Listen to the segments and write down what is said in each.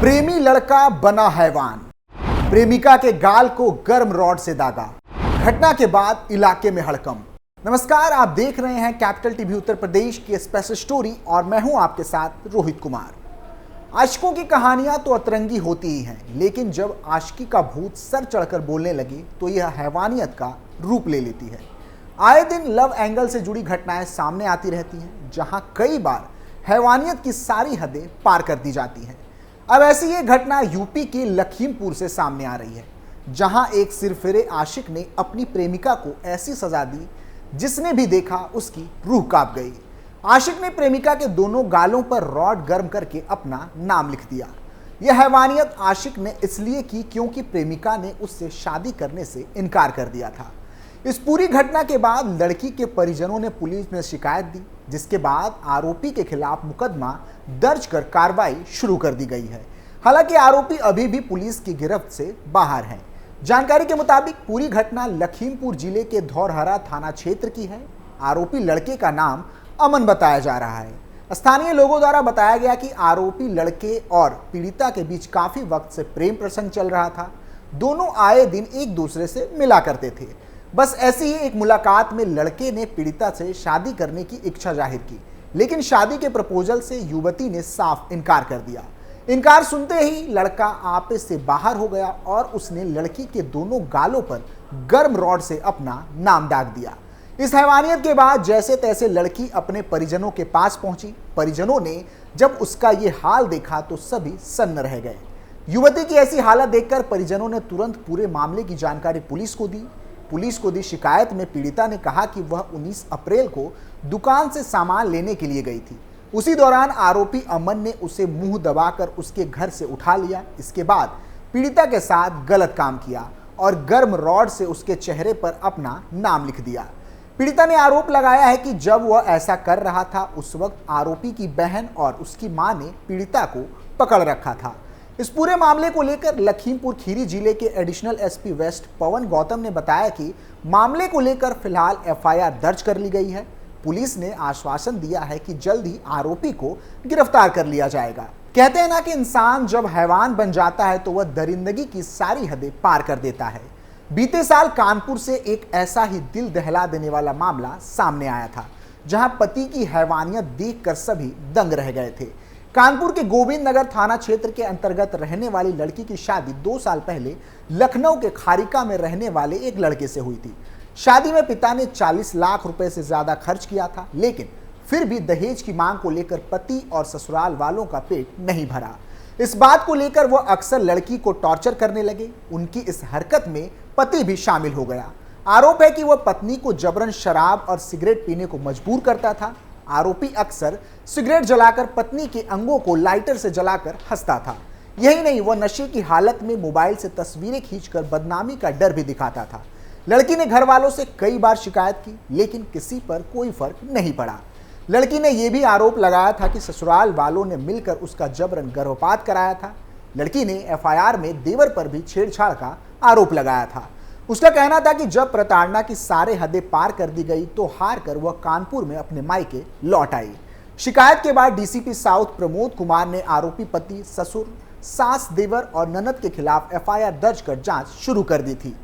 प्रेमी लड़का बना हैवान, प्रेमिका के गाल को गर्म रॉड से दागा। घटना के बाद इलाके में हड़कंप। नमस्कार, आप देख रहे हैं कैपिटल टीवी उत्तर प्रदेश की स्पेशल स्टोरी और मैं हूं आपके साथ रोहित कुमार। आशिकों की कहानियां तो अतरंगी होती ही हैं, लेकिन जब आशिकी का भूत सर चढ़कर बोलने लगे तो यह हैवानियत का रूप ले लेती है। आए दिन लव एंगल से जुड़ी घटनाएं सामने आती रहती हैं, जहां कई बार हैवानियत की सारी हदें पार कर दी जाती हैं। अब ऐसी ये घटना यूपी के लखीमपुर से सामने आ रही है, जहां एक सिरफिरे आशिक ने अपनी प्रेमिका को ऐसी सजा दी जिसने भी देखा उसकी रूह कांप गई। आशिक ने प्रेमिका के दोनों गालों पर रॉड गर्म करके अपना नाम लिख दिया। यह हैवानियत आशिक ने इसलिए की क्योंकि प्रेमिका ने उससे शादी करने से इनकार कर दिया था। इस पूरी घटना के बाद लड़की के परिजनों ने पुलिस में शिकायत दी, जिसके बाद आरोपी के खिलाफ मुकदमा दर्ज कर कार्रवाई शुरू कर दी गई है। हालांकि आरोपी अभी भी पुलिस की गिरफ्त से बाहर हैं। जानकारी के मुताबिक पूरी घटना लखीमपुर जिले के धौरहरा थाना क्षेत्र की है। आरोपी लड़के का नाम अमन बताया जा रहा है। स्थानीय लोगों द्वारा बताया गया कि आरोपी लड़के और पीड़िता के बीच काफी वक्त से प्रेम प्रसंग चल रहा था। दोनों आए दिन एक दूसरे से मिला करते थे। बस ऐसी ही एक मुलाकात में लड़के ने पीड़िता से शादी करने की इच्छा जाहिर की, लेकिन शादी के प्रपोजल से युवती ने साफ इनकार कर दिया। इनकार सुनते ही लड़का आपे से बाहर हो गया और उसने लड़की के दोनों गालों पर गर्म रॉड से अपना नाम दाग दिया। इस हैवानियत के बाद जैसे तैसे लड़की अपने परिजनों के पास पहुंची। परिजनों ने जब उसका ये हाल देखा तो सभी सन्न रह गए। युवती की ऐसी हालत देखकर परिजनों ने तुरंत पूरे मामले की जानकारी पुलिस को दी। पुलिस को दी शिकायत में पीड़िता ने कहा कि वह 19 अप्रैल को दुकान से सामान लेने के लिए गई थी। उसी दौरान आरोपी अमन ने उसे मुंह दबाकर उसके घर से उठा लिया। इसके बाद पीड़िता के साथ गलत काम किया और गर्म रॉड से उसके चेहरे पर अपना नाम लिख दिया। पीड़िता ने आरोप लगाया है कि जब वह ऐसा कर रहा था उस वक्त आरोपी की बहन और उसकी मां ने पीड़िता को पकड़ रखा था। इस पूरे मामले को लेकर लखीमपुर खीरी जिले के एडिशनल एसपी वेस्ट पवन गौतम ने बताया कि मामले को लेकर फिलहाल एफआईआर दर्ज कर ली गई है। पुलिस ने आश्वासन दिया है कि जल्द ही आरोपी को गिरफ्तार कर लिया जाएगा। कहते हैं ना कि इंसान जब हैवान बन जाता है तो वह दरिंदगी की सारी हदें पार कर देता है। बीते साल कानपुर से एक ऐसा ही दिल दहला देने वाला मामला सामने आया था, जहां पति की हैवानियत देखकर सभी दंग रह गए थे। कानपुर के गोविंद नगर थाना क्षेत्र के अंतर्गत रहने वाली लड़की की शादी 2 साल पहले लखनऊ के खारिका में रहने वाले एक लड़के से हुई थी। शादी में पिता ने 40 लाख रुपए से ज्यादा खर्च किया था, लेकिन फिर भी दहेज की मांग को लेकर पति और ससुराल वालों का पेट नहीं भरा। इस बात को लेकर वह अक्सर लड़की को टॉर्चर करने लगे। उनकी इस हरकत में पति भी शामिल हो गया। आरोप है कि वह पत्नी को जबरन शराब और सिगरेट पीने को मजबूर करता था। आरोपी अक्सर सिगरेट जलाकर पत्नी के अंगों को लाइटर से जलाकर हंसता था। यही नहीं, वह नशे की हालत में मोबाइल से तस्वीरें खींचकर बदनामी का डर भी दिखाता था। लड़की ने घर वालों से कई बार शिकायत की, लेकिन किसी पर कोई फर्क नहीं पड़ा। लड़की ने यह भी आरोप लगाया था कि ससुराल वालों ने मिलकर उसका जबरन गर्भपात कराया था। लड़की ने एफआईआर में देवर पर भी छेड़छाड़ का आरोप लगाया था। उसका कहना था कि जब प्रताड़ना की सारे हदें पार कर दी गई तो हार कर वह कानपुर में अपने मायके लौट आई। शिकायत के बाद डीसीपी साउथ प्रमोद कुमार ने आरोपी पति, ससुर, सास, देवर और ननद के खिलाफ एफआईआर दर्ज कर जांच शुरू कर दी थी।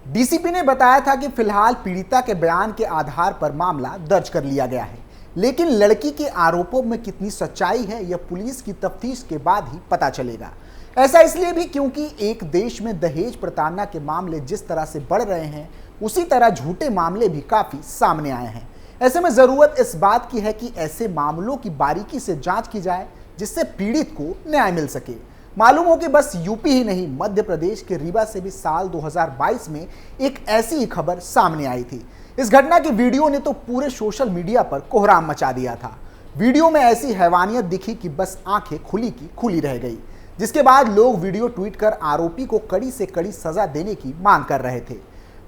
डीसीपी ने बताया था कि फिलहाल पीड़िता के बयान के आधार पर मामला दर्ज कर लिया गया है, लेकिन लड़की के आरोपों में कितनी सच्चाई है यह पुलिस की तफ्तीश के बाद ही पता चलेगा। ऐसा इसलिए भी क्योंकि एक देश में दहेज प्रताड़ना के मामले जिस तरह से बढ़ रहे हैं, उसी तरह झूठे मामले भी काफी सामने आए हैं। ऐसे में जरूरत इस बात की है कि ऐसे मामलों की बारीकी से जांच की जाए, जिससे पीड़ित को न्याय मिल सके। मालूम हो कि बस यूपी ही नहीं, मध्य प्रदेश के रीवा से भी साल 2022 में एक ऐसी ही खबर सामने आई थी। इस घटना की वीडियो ने तो पूरे सोशल मीडिया पर कोहराम मचा दिया था। वीडियो में ऐसी हैवानियत दिखी कि बस आंखें खुली की खुली रह गई, जिसके बाद लोग वीडियो ट्वीट कर आरोपी को कड़ी से कड़ी सजा देने की मांग कर रहे थे।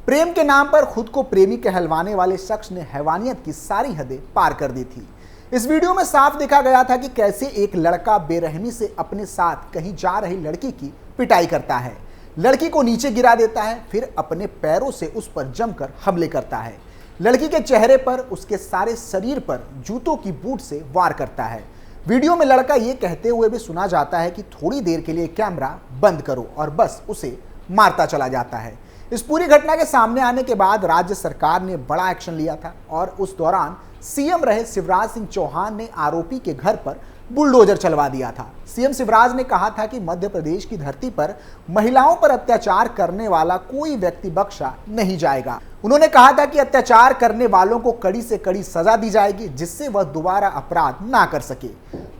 प्रेम के नाम पर खुद को प्रेमी कहलवाने वाले शख्स ने हैवानियत की सारी हदें पार कर दी थी। इस वीडियो में साफ देखा गया था कि कैसे एक लड़का बेरहमी से अपने साथ कहीं जा रही लड़की की पिटाई करता है, लड़की को नीचे गिरा देता है, फिर अपने पैरों से उस पर जमकर हमले करता है। लड़की के चेहरे पर, उसके सारे शरीर पर जूतों की बूट से वार करता है। वीडियो में लड़का ये कहते हुए भी सुना जाता है कि थोड़ी देर के लिए कैमरा बंद करो और बस उसे मारता चला जाता है। इस पूरी घटना के सामने आने के बाद राज्य सरकार ने बड़ा एक्शन लिया था और उस दौरान सीएम रहे शिवराज सिंह चौहान ने आरोपी के घर पर बुलडोजर चलवा दिया था। सीएम शिवराज ने कहा था कि मध्य प्रदेश की धरती पर महिलाओं पर अत्याचार करने वाला कोई व्यक्ति बख्शा नहीं जाएगा। उन्होंने कहा था कि अत्याचार करने वालों को कड़ी से कड़ी सजा दी जाएगी जिससे वह दोबारा अपराध ना कर सके।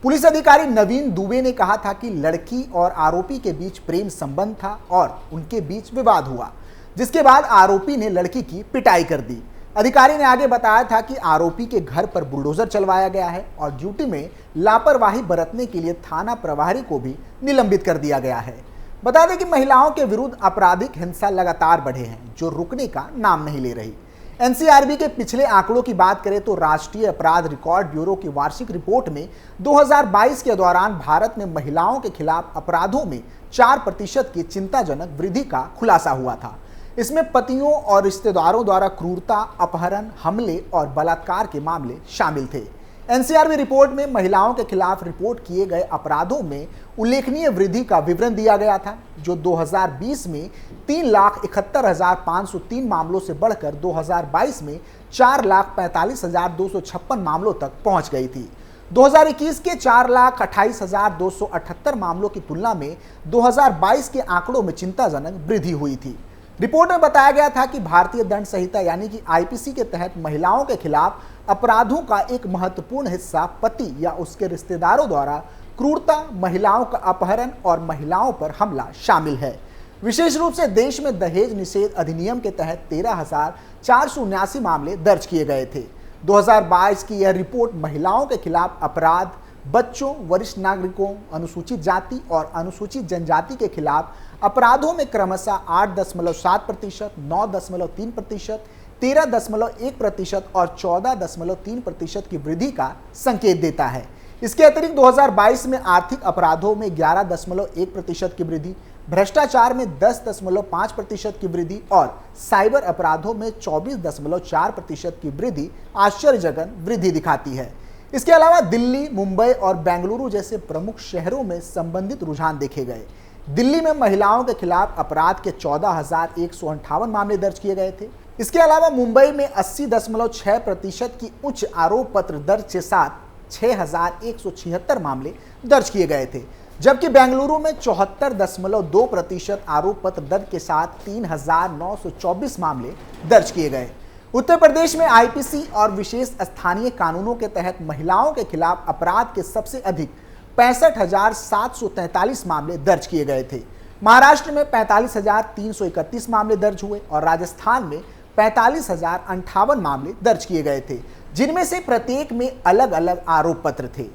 पुलिस अधिकारी नवीन दुबे ने कहा था कि लड़की और आरोपी के बीच प्रेम संबंध था और उनके बीच विवाद हुआ, जिसके बाद आरोपी ने लड़की की पिटाई कर दी। अधिकारी ने आगे बताया था कि आरोपी के घर पर बुलडोजर चलवाया गया है और ड्यूटी में लापरवाही बरतने के लिए थाना प्रभारी को भी निलंबित कर दिया गया है। बता दें कि महिलाओं के विरुद्ध आपराधिक हिंसा लगातार बढ़े हैं जो रुकने का नाम नहीं ले रही। एनसीआरबी के पिछले आंकड़ों की बात करें तो राष्ट्रीय अपराध रिकॉर्ड ब्यूरो की वार्षिक रिपोर्ट में 2022 के दौरान भारत में महिलाओं के खिलाफ अपराधों में 4% की चिंताजनक वृद्धि का खुलासा हुआ था। इसमें पतियों और रिश्तेदारों द्वारा क्रूरता, अपहरण, हमले और बलात्कार के मामले शामिल थे। एनसीआरबी रिपोर्ट में महिलाओं के खिलाफ रिपोर्ट किए गए अपराधों में उल्लेखनीय वृद्धि का विवरण दिया गया था, जो 2020 में 3,71,503 मामलों से बढ़कर 2022 में 4,45,256 मामलों तक पहुंच गई थी। 2021 के 4,28,278 मामलों की तुलना में 2022 के आंकड़ों में चिंताजनक वृद्धि हुई थी। रिपोर्ट में बताया गया था कि भारतीय दंड संहिता यानी कि आईपीसी के तहत महिलाओं के खिलाफ अपराधों का एक महत्वपूर्ण हिस्सा पति या उसके रिश्तेदारों द्वारा क्रूरता, महिलाओं का अपहरण और महिलाओं पर हमला शामिल है। विशेष रूप से देश में दहेज निषेध अधिनियम के तहत 13,479 मामले दर्ज किए गए थे। 2022 की यह रिपोर्ट महिलाओं के खिलाफ अपराध, बच्चों, वरिष्ठ नागरिकों, अनुसूचित जाति और अनुसूचित जनजाति के खिलाफ अपराधों में क्रमशः 8.7%, 9.3%, 13.1% और 14.3% की वृद्धि का संकेत देता है। इसके अतिरिक्त 2022 में आर्थिक अपराधों में 11.1% की वृद्धि, भ्रष्टाचार में 10.5% की वृद्धि और साइबर अपराधों में 24.4% की वृद्धि आश्चर्यजनक वृद्धि दिखाती है। इसके अलावा दिल्ली, मुंबई और बेंगलुरु जैसे प्रमुख शहरों में संबंधित रुझान देखे गए। दिल्ली में महिलाओं के खिलाफ अपराध के 14,158 मामले दर्ज किए गए थे। इसके अलावा मुंबई में 80.6% की उच्च आरोप पत्र दर्ज के साथ 6,176 मामले दर्ज किए गए थे, जबकि बेंगलुरु में 74.2% आरोप पत्र दर्ज के साथ 3,924 मामले दर्ज किए गए। उत्तर प्रदेश में आईपीसी और विशेष स्थानीय कानूनों के तहत महिलाओं के खिलाफ अपराध के सबसे अधिक 65,743 मामले दर्ज किए गए थे। महाराष्ट्र में 45,331 मामले दर्ज हुए और राजस्थान में 45,058 मामले दर्ज किए गए थे, जिनमें से प्रत्येक में अलग अलग आरोप पत्र थे।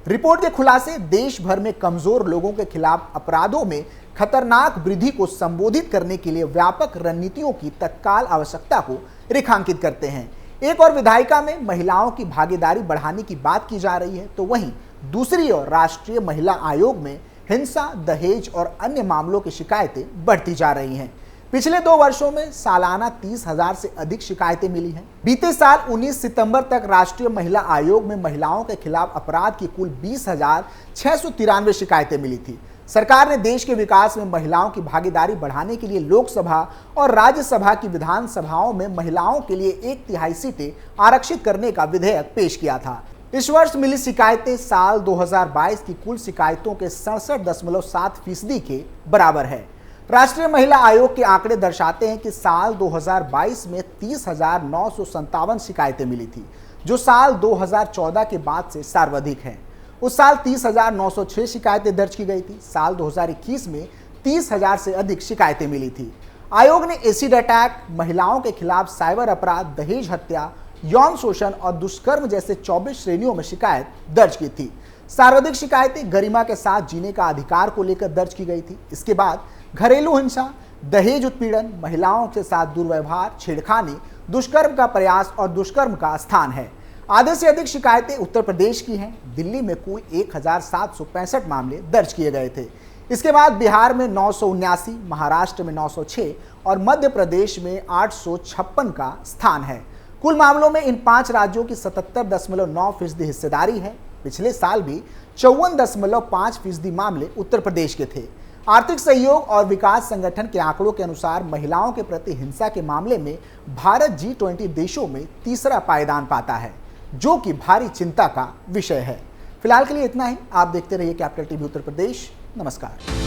रिपोर्ट के खुलासे देश भर में कमजोर लोगों के खिलाफ अपराधों में खतरनाक वृद्धि को संबोधित करने के लिए व्यापक रणनीतियों की तत्काल आवश्यकता को रेखांकित करते हैं। एक और विधायिका में महिलाओं की भागीदारी बढ़ाने की बात की जा रही है, तो वहीं दूसरी ओर राष्ट्रीय महिला आयोग में हिंसा, दहेज और अन्य मामलों की शिकायतें बढ़ती जा रही हैं। पिछले 2 वर्षों में सालाना 30,000 से अधिक शिकायतें मिली हैं। बीते साल 19 सितंबर तक राष्ट्रीय महिला आयोग में महिलाओं के खिलाफ अपराध की कुल 20,693 शिकायतें मिली थी। सरकार ने देश के विकास में महिलाओं की भागीदारी बढ़ाने के लिए लोकसभा और राज्यसभा की विधानसभाओं में महिलाओं के लिए 1/3 सीटें आरक्षित करने का विधेयक पेश किया था। इस वर्ष मिली शिकायतें साल 2022 की कुल शिकायतों के 67.7% के बराबर है। राष्ट्रीय महिला आयोग के आंकड़े दर्शाते हैं कि साल 2022 में 30,957 शिकायतें मिली थी, जो साल 2014 के बाद से सर्वाधिक है। उस साल 30,906 शिकायतें दर्ज की गई थी। साल 2021 में 30,000 से अधिक शिकायतें मिली थी। आयोग ने एसिड अटैक, महिलाओं के खिलाफ साइबर अपराध, दहेज हत्या, यौन शोषण और दुष्कर्म जैसे 24 श्रेणियों में शिकायत दर्ज की थी। सर्वाधिक शिकायतें गरिमा के साथ जीने का अधिकार को लेकर दर्ज की गई थी। इसके बाद घरेलू हिंसा, दहेज उत्पीड़न, महिलाओं के साथ दुर्व्यवहार, छेड़खानी, दुष्कर्म का प्रयास और दुष्कर्म का स्थान है। आधे से अधिक शिकायतें उत्तर प्रदेश की हैं। दिल्ली में कुल 1,765 मामले दर्ज किए गए थे। इसके बाद बिहार में 979, महाराष्ट्र में 906 और मध्य प्रदेश में 856 का स्थान है। कुल मामलों में इन 5 राज्यों की 77.9% हिस्सेदारी है। पिछले साल भी 54.5% मामले उत्तर प्रदेश के थे। आर्थिक सहयोग और विकास संगठन के आंकड़ों के अनुसार महिलाओं के प्रति हिंसा के मामले में भारत G20 देशों में तीसरा पायदान पाता है, जो कि भारी चिंता का विषय है। फिलहाल के लिए इतना ही। आप देखते रहिए कैपिटल टीवी उत्तर प्रदेश। नमस्कार।